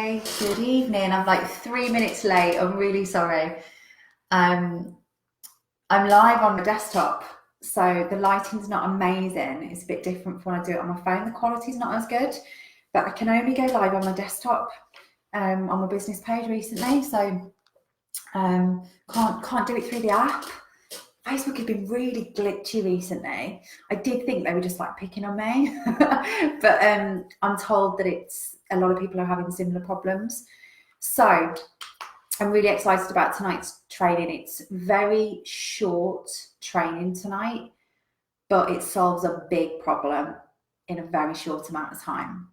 Hi, good evening. I'm like 3 minutes late. I'm really sorry. Um, I'm live on my desktop, so the lighting's not amazing. It's a bit different from when I do it on my phone. The quality's not as good, but I can only go live on my desktop on my business page recently, so can't do it through the app. Facebook has been really glitchy recently. I did think they were just like picking on me, but I'm told that it's a lot of people are having similar problems. So I'm really excited about tonight's training. It's very short training tonight, but it solves a big problem in a very short amount of time.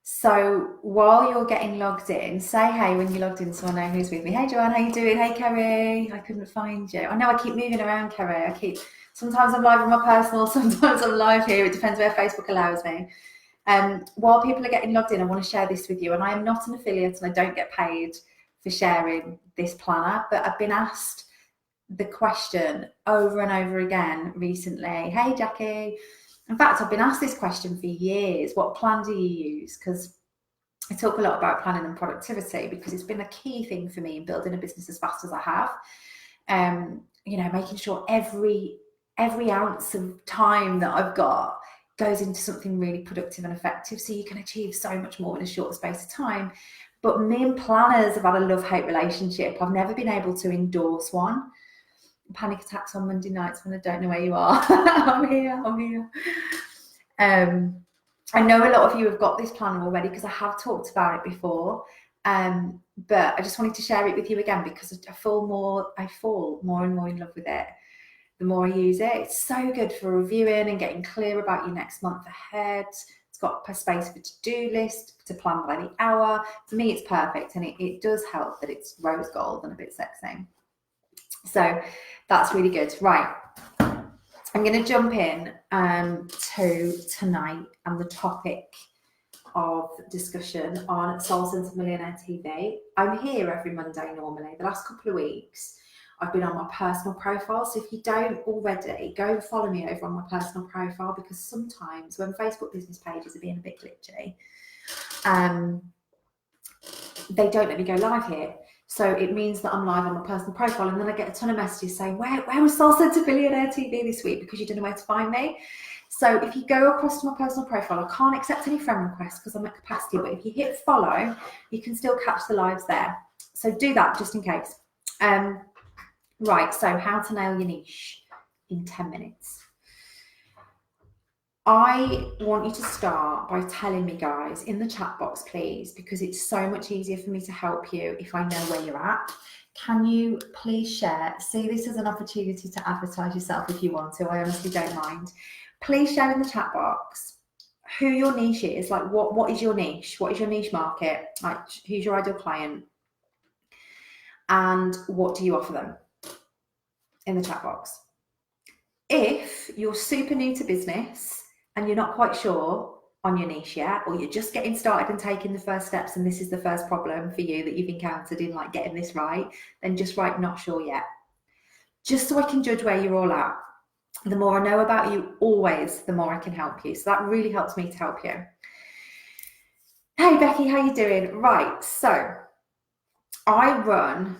So while you're getting logged in, say hey when you're logged in so I know who's with me. Hey Joanne, how you doing? Hey Kerry, I couldn't find you. I know I keep moving around, Kerry. Sometimes I'm live on my personal, sometimes I'm live here. It depends where Facebook allows me. While people are getting logged in, I want to share this with you. And I am not an affiliate and I don't get paid for sharing this planner, but I've been asked the question over and over again recently. Hey Jackie. In fact, I've been asked this question for years. What plan do you use? Because I talk a lot about planning and productivity because it's been a key thing for me in building a business as fast as I have. Making sure every ounce of time that I've got goes into something really productive and effective so you can achieve so much more in a short space of time. But me and planners have had a love-hate relationship. I've never been able to endorse one. Panic attacks on Monday nights when I don't know where you are. I'm here. I know a lot of you have got this planner already because I have talked about it before. But I just wanted to share it with you again because I fall more and more in love with it the more I use it. It's so good for reviewing and getting clear about your next month ahead. It's got a space for to-do list, to plan by the hour. For me, it's perfect, and it does help that it's rose gold and a bit sexy. So that's really good. Right, I'm going to jump in to tonight and the topic of discussion on Soul Centre Millionaire TV. I'm here every Monday normally. The last couple of weeks, I've been on my personal profile. So if you don't already, go and follow me over on my personal profile because sometimes when Facebook business pages are being a bit glitchy, they don't let me go live here. So it means that I'm live on my personal profile and then I get a ton of messages saying, where was Soul Centre Millionaire TV this week? Because you don't know where to find me. So if you go across to my personal profile, I can't accept any friend requests because I'm at capacity, but if you hit follow, you can still catch the lives there. So do that just in case. Right, so how to nail your niche in 10 minutes. I want you to start by telling me, guys, in the chat box, please, because it's so much easier for me to help you if I know where you're at. Can you please share? See this as an opportunity to advertise yourself if you want to. I honestly don't mind. Please share in the chat box who your niche is. Like, what is your niche? What is your niche market? Like, who's your ideal client? And what do you offer them? In the chat box. If you're super new to business and you're not quite sure on your niche yet, or you're just getting started and taking the first steps and this is the first problem for you that you've encountered in like getting this right, then just write not sure yet. Just so I can judge where you're all at. The more I know about you, always, the more I can help you. So that really helps me to help you. Hey Becky, how you doing? Right, so I run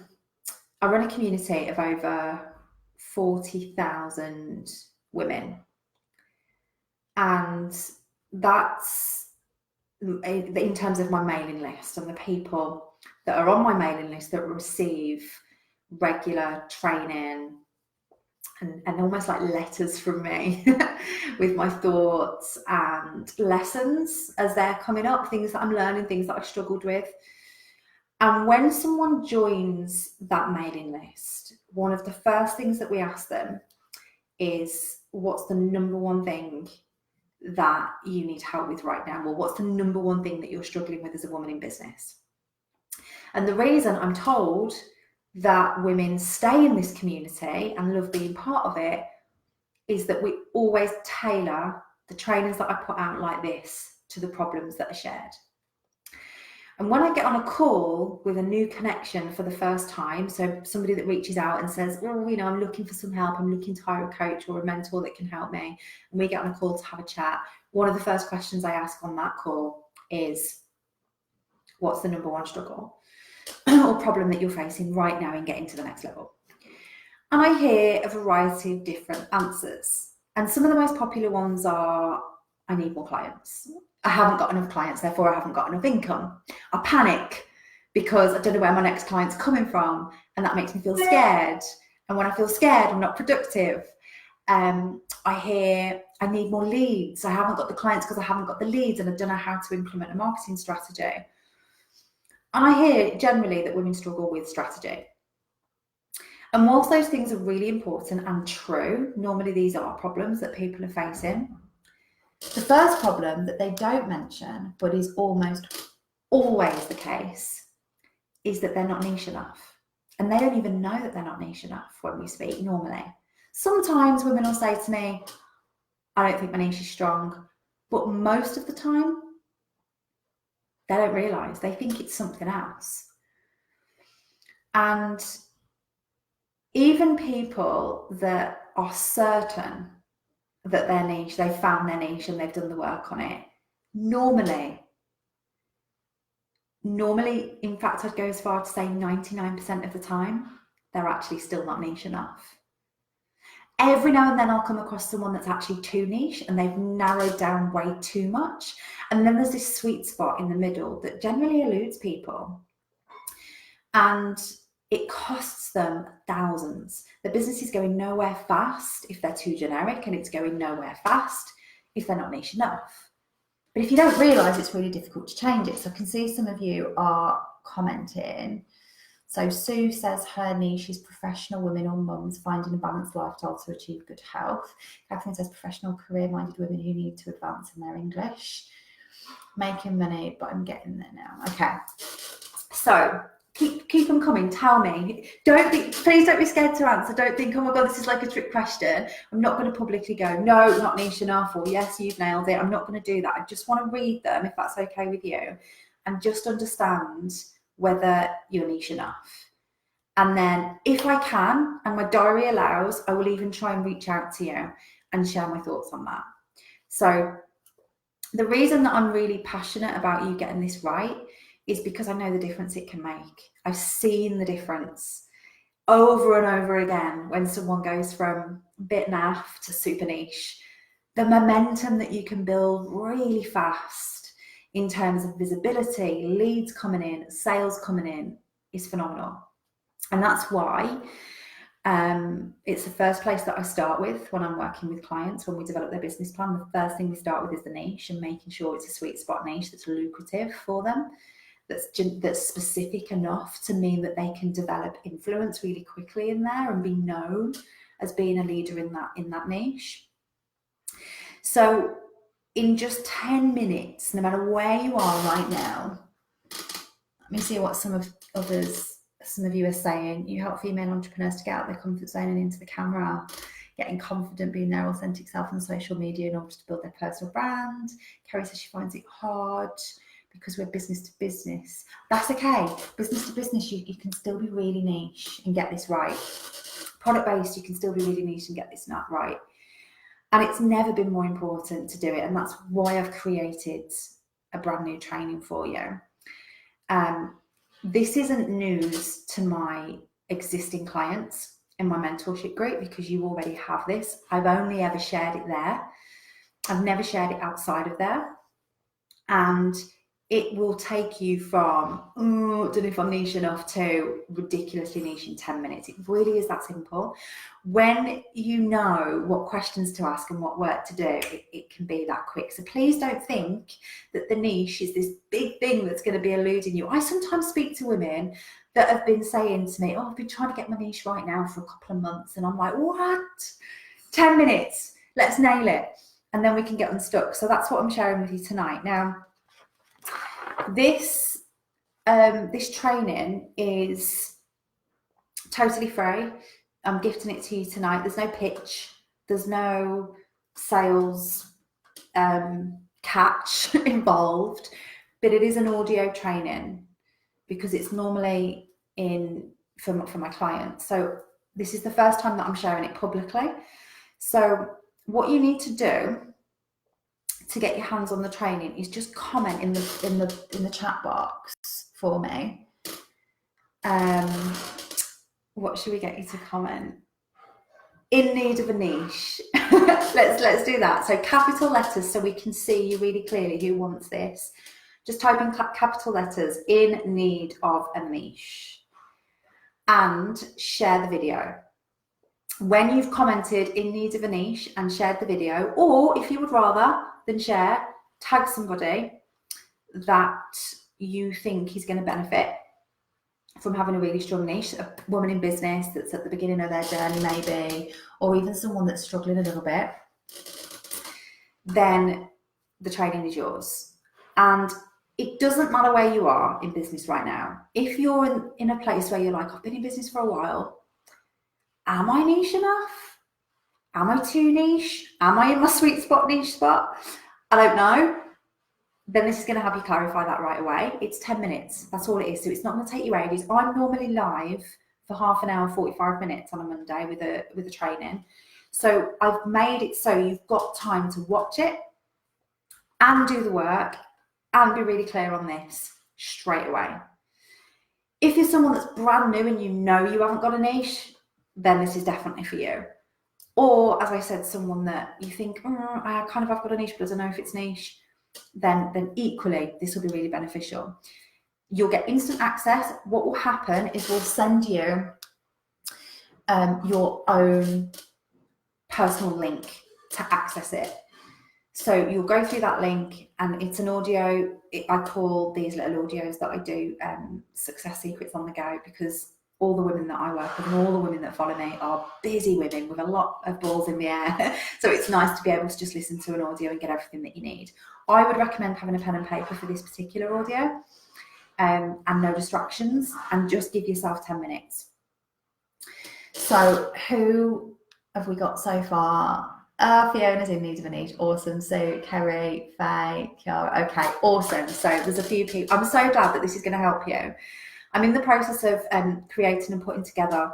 a community of over 40,000 women. And that's in terms of my mailing list and the people that are on my mailing list that receive regular training and almost like letters from me with my thoughts and lessons as they're coming up, things that I'm learning, things that I struggled with. And when someone joins that mailing list, one of the first things that we ask them is, what's the number one thing that you need help with right now? Well, what's the number one thing that you're struggling with as a woman in business? And the reason I'm told that women stay in this community and love being part of it is that we always tailor the trainings that I put out like this to the problems that are shared. And when I get on a call with a new connection for the first time, so somebody that reaches out and says, oh, I'm looking for some help, I'm looking to hire a coach or a mentor that can help me, and we get on a call to have a chat, one of the first questions I ask on that call is, What's the number one struggle or problem that you're facing right now in getting to the next level? And I hear a variety of different answers. And some of the most popular ones are, I need more clients. I haven't got enough clients, therefore I haven't got enough income. I panic because I don't know where my next client's coming from, and that makes me feel scared. And when I feel scared, I'm not productive. I hear, I need more leads. I haven't got the clients because I haven't got the leads, and I don't know how to implement a marketing strategy. And I hear generally that women struggle with strategy. And whilst those things are really important and true, normally these are problems that people are facing. The first problem that they don't mention, but is almost always the case, is that they're not niche enough. And they don't even know that they're not niche enough when we speak normally. Sometimes women will say to me, I don't think my niche is strong, but most of the time, they don't realise. They think it's something else. And even people that are certain that their niche, they've found their niche and they've done the work on it, normally, in fact, I'd go as far to say 99% of the time, they're actually still not niche enough. Every now and then I'll come across someone that's actually too niche and they've narrowed down way too much. And then there's this sweet spot in the middle that generally eludes people. And it costs them thousands. The business is going nowhere fast if they're too generic, and it's going nowhere fast if they're not niche enough. But if you don't realise, it's really difficult to change it. So I can see some of you are commenting. So Sue says her niche is professional women or mums finding a balanced lifestyle to achieve good health. Catherine says professional career-minded women who need to advance in their English. Making money, but I'm getting there now. Okay. So keep them coming. Tell me. Please don't be scared to answer. Don't think, oh my God, this is like a trick question. I'm not going to publicly go, no, not niche enough, or yes, you've nailed it. I'm not going to do that. I just want to read them, if that's okay with you, and just understand whether you're niche enough. And then if I can, and my diary allows, I will even try and reach out to you and share my thoughts on that. So the reason that I'm really passionate about you getting this right is because I know the difference it can make. I've seen the difference over and over again when someone goes from a bit naff to super niche. The momentum that you can build really fast in terms of visibility, leads coming in, sales coming in is phenomenal. And that's why it's the first place that I start with when I'm working with clients. When we develop their business plan, the first thing we start with is the niche and making sure it's a sweet spot niche that's lucrative for them, that's specific enough to mean that they can develop influence really quickly in there and be known as being a leader in that niche. So in just 10 minutes, no matter where you are right now, let me see what some of you are saying. You help female entrepreneurs to get out of their comfort zone and into the camera, getting confident, being their authentic self on social media in order to build their personal brand. Kerry says she finds it hard because we're business to business. That's okay. Business to business, you can still be really niche and get this right. Product based, you can still be really niche and get this not right. And it's never been more important to do it. And that's why I've created a brand new training for you. This isn't news to my existing clients in my mentorship group because you already have this. I've only ever shared it there. I've never shared it outside of there. And it will take you from, I don't know if I'm niche enough, to ridiculously niche in 10 minutes. It really is that simple. When you know what questions to ask and what work to do, it can be that quick. So please don't think that the niche is this big thing that's going to be eluding you. I sometimes speak to women that have been saying to me, I've been trying to get my niche right now for a couple of months. And I'm like, what? 10 minutes, let's nail it. And then we can get unstuck. So that's what I'm sharing with you tonight. Now, this training is totally free. I'm gifting it to you tonight. There's no pitch. There's no sales catch involved, but it is an audio training because it's normally for my clients. So this is the first time that I'm sharing it publicly. So what you need to do to get your hands on the training is just comment in the chat box for me. What should we get you to comment? In need of a niche. let's do that. So capital letters, so we can see you really clearly who wants this. Just type in capital letters, in need of a niche, and share the video. When you've commented in need of a niche and shared the video, or if you would rather than share, tag somebody that you think is going to benefit from having a really strong niche, a woman in business that's at the beginning of their journey maybe, or even someone that's struggling a little bit, then the training is yours. And it doesn't matter where you are in business right now. If you're in a place where you're like, I've been in business for a while, am I niche enough? Am I too niche? Am I in my sweet spot niche spot? I don't know. Then this is going to help you clarify that right away. It's 10 minutes. That's all it is. So it's not going to take you ages. I'm normally live for half an hour, 45 minutes on a Monday with a training. So I've made it so you've got time to watch it and do the work and be really clear on this straight away. If you're someone that's brand new and you know you haven't got a niche, then this is definitely for you. Or, as I said, someone that you think, I kind of have got a niche, but I don't know if it's niche, then equally, this will be really beneficial. You'll get instant access. What will happen is we'll send you your own personal link to access it. So you'll go through that link, and it's an audio. I call these little audios that I do success secrets on the go, because all the women that I work with and all the women that follow me are busy women with a lot of balls in the air. So it's nice to be able to just listen to an audio and get everything that you need. I would recommend having a pen and paper for this particular audio, and no distractions, and just give yourself 10 minutes. So who have we got so far? Fiona's in need of a niche. Awesome. So Kerry, Faye, Kiara. Okay, awesome. So there's a few people. I'm so glad that this is going to help you. I'm in the process of creating and putting together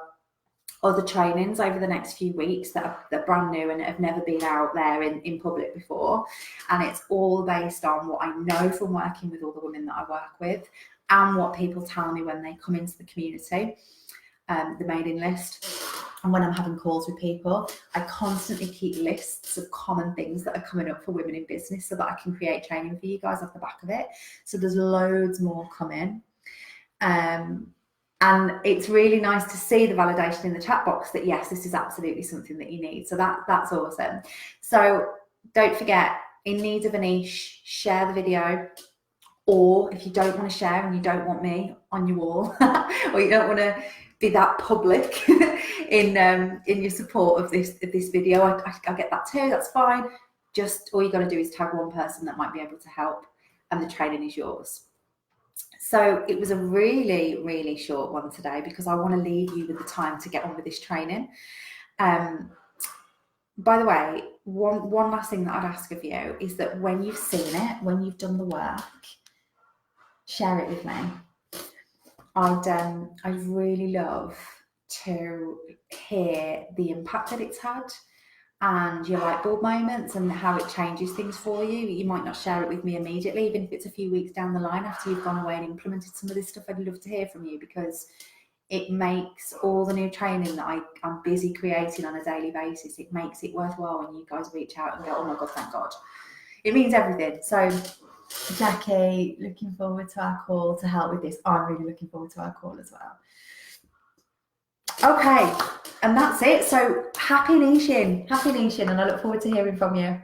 other trainings over the next few weeks that are brand new and have never been out there in public before. And it's all based on what I know from working with all the women that I work with and what people tell me when they come into the community, the mailing list. And when I'm having calls with people, I constantly keep lists of common things that are coming up for women in business so that I can create training for you guys off the back of it. So there's loads more coming. And it's really nice to see the validation in the chat box that yes, this is absolutely something that you need. So that's awesome. So don't forget, in need of a niche, share the video. Or if you don't want to share and you don't want me on your wall, or you don't want to be that public in your support of this video, I get that too. That's fine. Just all you got to do is tag one person that might be able to help, and the training is yours. So it was a really, really short one today because I want to leave you with the time to get on with this training. By the way, one last thing that I'd ask of you is that when you've seen it, when you've done the work, share it with me. I'd really love to hear the impact that it's had and your light bulb moments and how it changes things for you. You might not share it with me immediately, even if it's a few weeks down the line after you've gone away and implemented some of this stuff. I'd love to hear from you, because it makes all the new training that I'm busy creating on a daily basis, it makes it worthwhile when you guys reach out and go, oh my God, thank God. It means everything. So Jackie, looking forward to our call to help with this. I'm really looking forward to our call as well. Okay, and that's it. So happy niching, and I look forward to hearing from you.